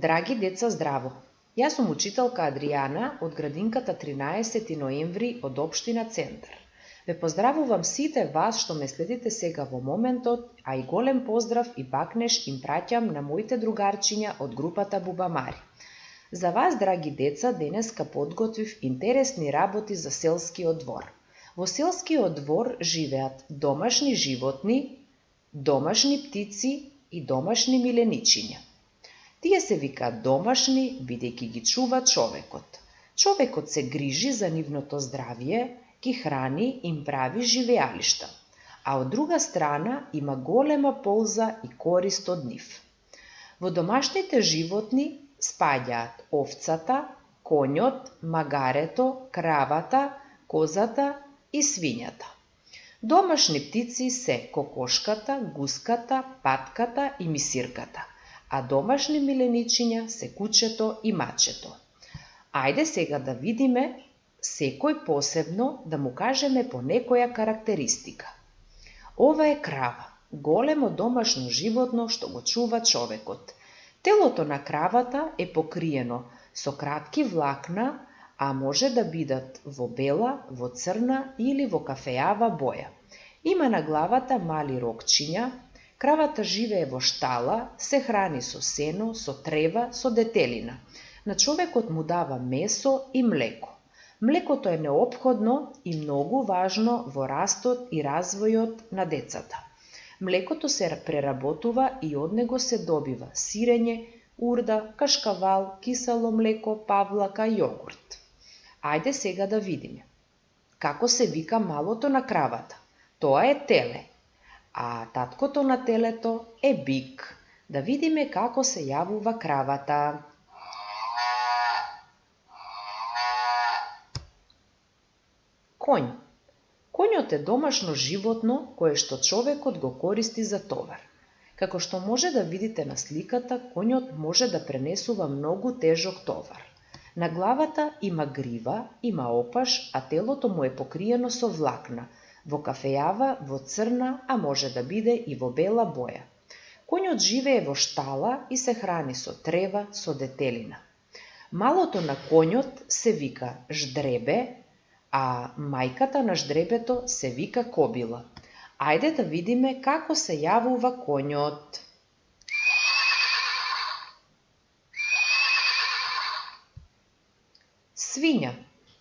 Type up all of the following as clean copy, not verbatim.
Драги деца, здраво! Јас сум учителка Адријана од градинката 13 ноември од општина Центар. Ве поздравувам сите вас што ме следите сега во моментот, а и голем поздрав и бакнеш им праќам на моите другарчиња од групата Бубамари. За вас, драги деца, денеска подготвив интересни работи за селскиот двор. Во селскиот двор живеат домашни животни, домашни птици и домашни миленичиња. Тие се викаат домашни, бидејќи ги чува човекот. Човекот се грижи за нивното здравје, ги храни, им прави живеалишта, а од друга страна има голема полза и корист од нив. Во домашните животни спаѓаат овцата, коњот, магарето, кравата, козата и свињата. Домашни птици се кокошката, гуската, патката и мисирката, а домашни миленичиња се кучето и мачето. Ајде сега да видиме секој посебно, да му кажеме по некоја карактеристика. Ова е крава, големо домашно животно што го чува човекот. Телото на кравата е покриено со кратки влакна, а може да бидат во бела, во црна или во кафеава боја. Има на главата мали рокчиња. Кравата живее во штала, се храни со сено, со трева, со детелина. На човекот му дава месо и млеко. Млекото е неопходно и многу важно во растот и развојот на децата. Млекото се преработува и од него се добива сирење, урда, кашкавал, кисело млеко, павлака, јогурт. Ајде сега да видиме. Како се вика малото на кравата? Тоа е теле. А таткото на телето е бик. Да видиме како се јавува кравата. Коњ. Коњот е домашно животно кое што човекот го користи за товар. Како што може да видите на сликата, коњот може да пренесува многу тежок товар. На главата има грива, има опаш, а телото му е покриено со влакна, во кафејава, во црна, а може да биде и во бела боја. Коњот живее во штала и се храни со трева, со детелина. Малото на коњот се вика ждребе, а мајката на ждребето се вика кобила. Ајде да видиме како се јавува коњот. Свиња.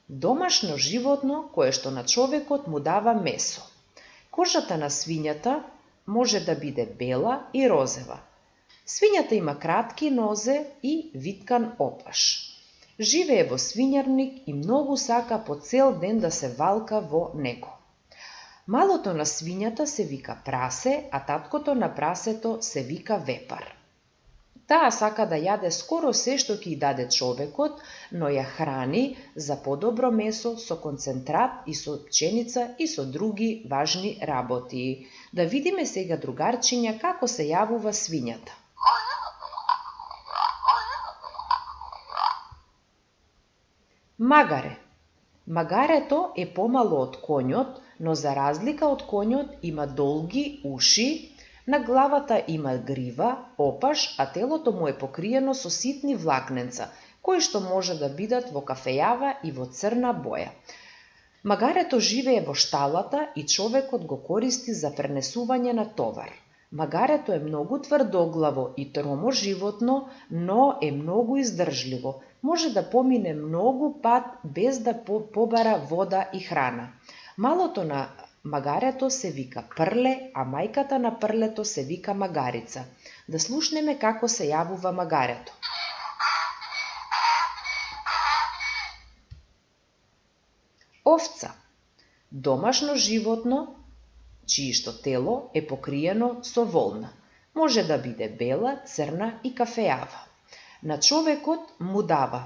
Домашно животно кое што на човекот му дава месо. Кожата на свињата може да биде бела и розева. Свињата има кратки нозе и виткан опаш. Живее во свињарник и многу сака по цел ден да се валка во него. Малото на свињата се вика прасе, а таткото на прасето се вика вепар. Таа сака да јаде скоро се што ќе ѝ даде човекот, но ја храни за подобро месо со концентрат и со пченица и со други важни работи. Да видиме сега, другарчиња, како се јавува свињата. Магаре. Магарето е помало од коњот, но за разлика од коњот има долги уши, на главата има грива, опаш, а телото му е покриено со ситни влакненца, кои што може да бидат во кафејава и во црна боја. Магарето живее во шталата и човекот го користи за пренесување на товар. Магарето е многу тврдоглаво и тромо животно, но е многу издржливо. Може да помине многу пат без да побара вода и храна. Малото на магарето се вика прле, а мајката на прлето се вика магарица. Да слушнеме како се јавува магарето. Овца. Домашно животно, чиишто тело е покриено со волна. Може да биде бела, црна и кафејава. На човекот му дава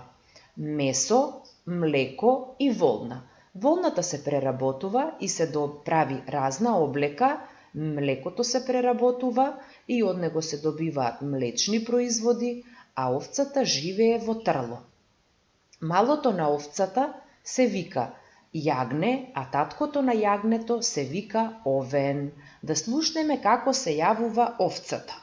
месо, млеко и волна. Волната се преработува и се прави разна облека, млекото се преработува и од него се добиваат млечни производи, а овцата живее во трло. Малото на овцата се вика јагне, а таткото на јагнето се вика овен. Да слушнеме како се јавува овцата.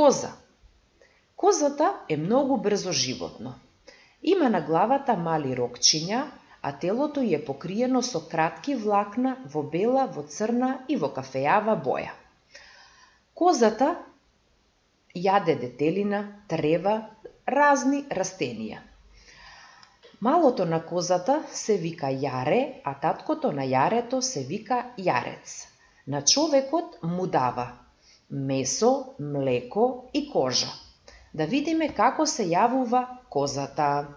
Коза. Козата е многу брзо животно. Има на главата мали рокчиња, а телото ѝ е покриено со кратки влакна во бела, во црна и во кафејава боја. Козата јаде детелина, трева, разни растенија. Малото на козата се вика јаре, а таткото на јарето се вика јарец. На човекот му дава месо, млеко и кожа. Да видиме како се јавува козата.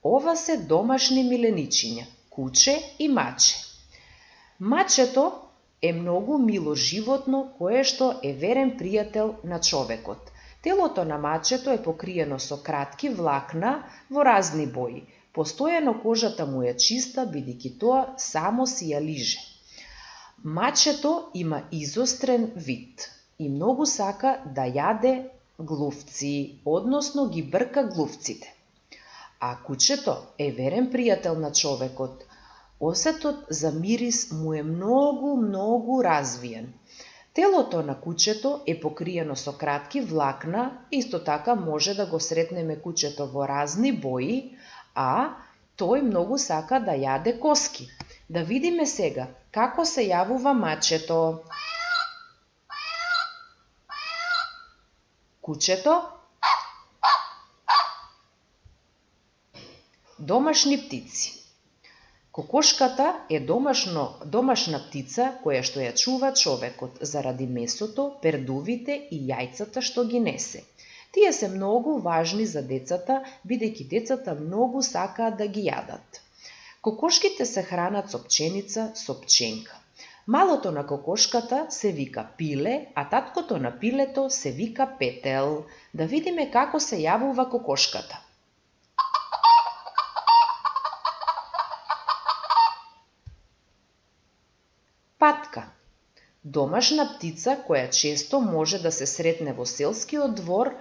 Ова се домашни миленичиња, куче и маче. Мачето е многу мило животно кое што е верен пријател на човекот. Телото на мачето е покриено со кратки влакна во разни бои. Постојано кожата му е чиста, бидејќи тоа само си ја лиже. Мачето има изострен вид и многу сака да јаде глувци, односно ги брка глувците. А кучето е верен пријател на човекот. Осетот за мирис му е многу развиен. Телото на кучето е покриено со кратки влакна, исто така може да го сретнеме кучето во разни бои, а тој многу сака да јаде коски. Да видиме сега како се јавува мачето. Кучето. Домашни птици. Кокошката е домашна птица која што ја чува човекот заради месото, пердувите и јајцата што ги несе. Тие се многу важни за децата, бидејќи децата многу сакаат да ги јадат. Кокошките се хранат со пченица, со пченка. Малото на кокошката се вика пиле, а таткото на пилето се вика петел. Да видиме како се јавува кокошката. Патка. Домашна птица која често може да се сретне во селскиот двор,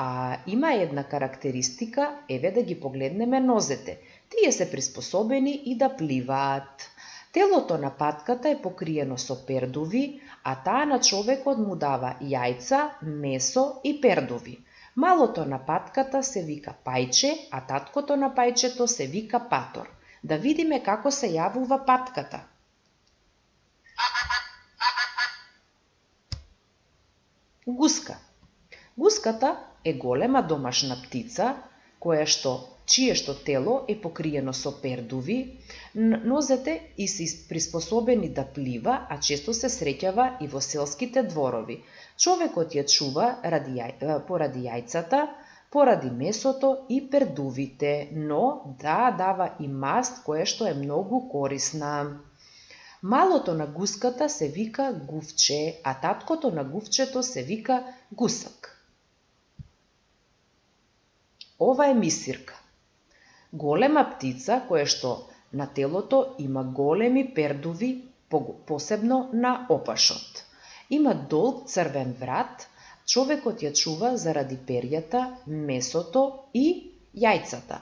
а има една карактеристика, еве да ги погледнеме нозете. Тие се приспособени и да пливаат. Телото на патката е покриено со пердуви, а таа на човекот му дава јајца, месо и пердуви. Малото на патката се вика пајче, а таткото на пајчето се вика патор. Да видиме како се јавува патката. Гуска. Гуската е голема домашна птица, чие тело е покриено со пердуви, нозете и се приспособени да плива, а често се среќава и во селските дворови. Човекот ја чува поради јајцата, поради месото и пердувите, но дава и маст која што е многу корисна. Малото на гуската се вика гувче, а таткото на гувчето се вика гусак. Ова е мисирка. Голема птица која што на телото има големи пердуви, посебно на опашот. Има долг црвен врат, човекот ја чува заради перјата, месото и јајцата.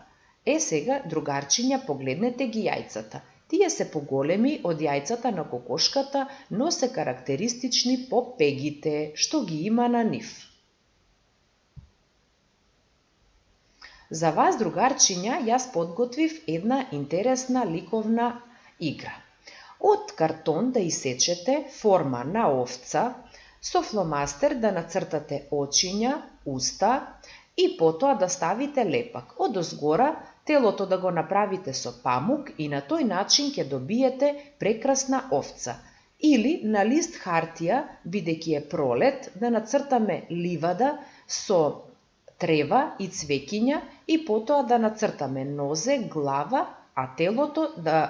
Сега, другарчиња, погледнете ги јајцата. Тие се поголеми од јајцата на кокошката, но се карактеристични по пегите што ги има на нив. За вас, другарчиња, јас подготвив една интересна ликовна игра. Од картон да исечете форма на овца, со фломастер да нацртате очиња, уста и потоа да ставите лепак. Одозгора телото да го направите со памук и на тој начин ќе добиете прекрасна овца. Или на лист хартија, бидејќи е пролет, да нацртаме ливада со трева и цвеќиња и потоа да нацртаме нозе, глава, а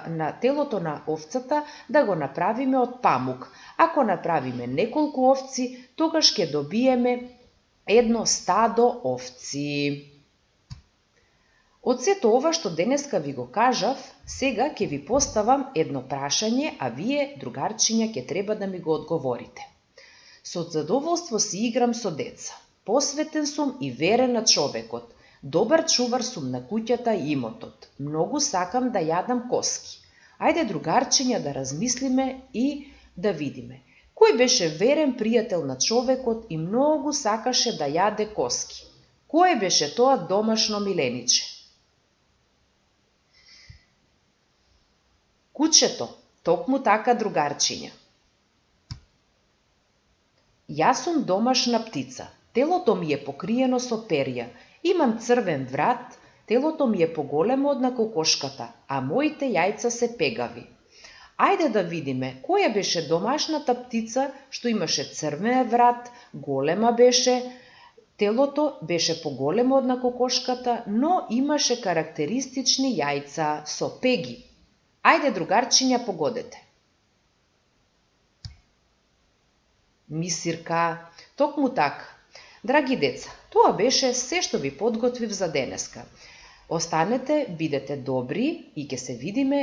на телото на овцата да го направиме од памук. Ако направиме неколку овци, тогаш ќе добиеме едно стадо овци. Од сето ова што денеска ви го кажав, сега ќе ви поставам едно прашање, а вие, другарчиња, ќе треба да ми го одговорите. Со задоволство си играм со деца. Посветен сум и верен на човекот. Добар чувар сум на куќата и имотот. Многу сакам да јадам коски. Ајде, другарчиња, да размислиме и да видиме. Кој беше верен пријател на човекот и многу сакаше да јаде коски? Кое беше тоа домашно милениче? Кучето, токму така, другарчиња. Јас сум домашна птица. Телото ми е покриено со перја. Имам црвен врат, телото ми е поголемо од на кокошката, а моите јајца се пегави. Ајде да видиме, која беше домашната птица што имаше црвен врат, голема беше, телото беше поголемо од на кокошката, но имаше карактеристични јајца со пеги. Ајде, другарчиња, погодете. Мисирка, токму така. Драги деца, тоа беше се што ви подготвив за денеска. Останете, бидете добри и ќе се видиме